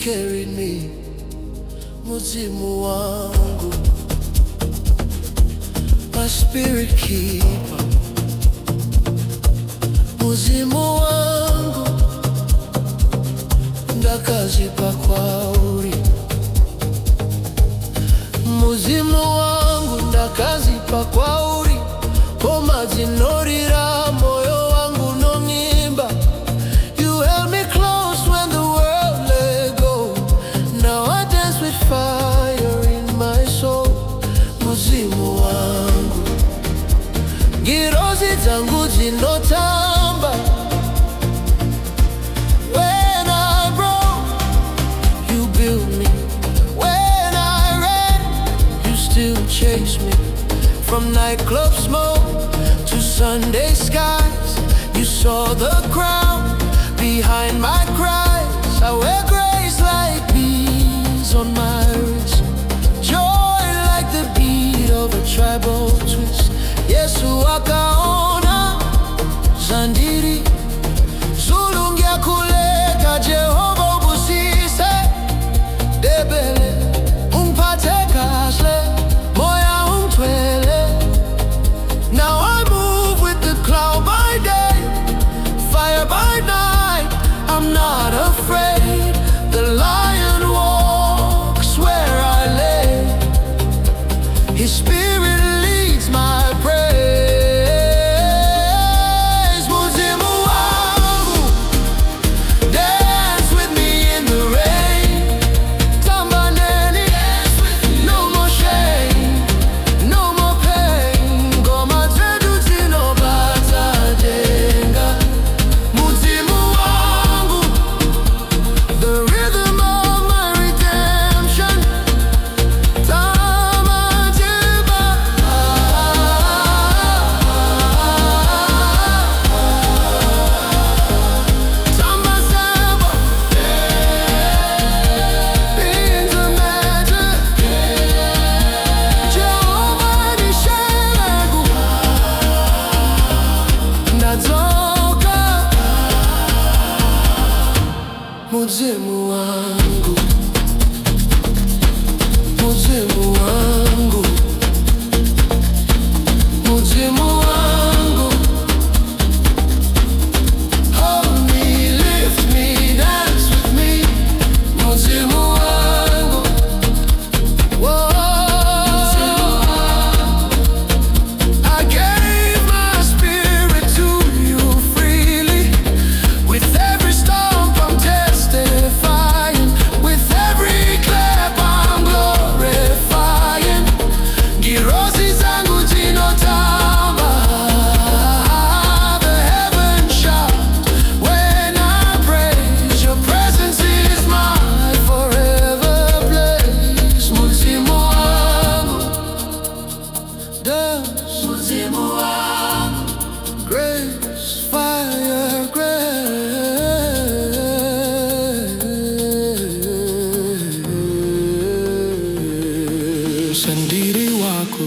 carried me, muzimu wangu, my spirit keeper, muzimu wangu, ndakazipa kwauri, muzimu wangu, ndakazipa kwauri, koma dzinorira moyo wangu nong'imba. You held me close when the world let go. Now I dance with fire in my soul. Muzimu wangu, ngirozi dzangu dzinotamba. When I broke, you built me. When I ran, you still chase me. From nightclub smoke to Sunday skies, you saw the crown behind my cries. I wear grace like bees on my wrist, joy like the beat of a tribal twist. Yesu akaona zandiri zulungia kuleka Jehova ubusise debele umpate kasle moya umtwele. Now I move with the cloud by day, fire by night. I'm not afraid. The lion walks where I lay. His spirit leads my praise. Muzimu wangu, dance with me in the rain. Tambaneni, no more shame, no more pain. Ngoma zetu zinobata jenga. Muzimu wangu, the rhythm of my redemption. Tamajeba, Tambaseba, beings of magic. Jehovah nishelegu, ndadzoka. Muzimu wangu, muzimu wangu, muzimu wangu. Hold me, lift me, dance with me, muzimu wangu. Whoa. I gave my spirit to you freely. With every stomp I'm testifying, with every clap I'm glorifying. Ngirozi zangu dzinotamba. The heavens shout when I praise. Your presence is my forever place. Muzimu wangu, dance. Muzimu wangu, grace, fire, grace. Sandiri wako.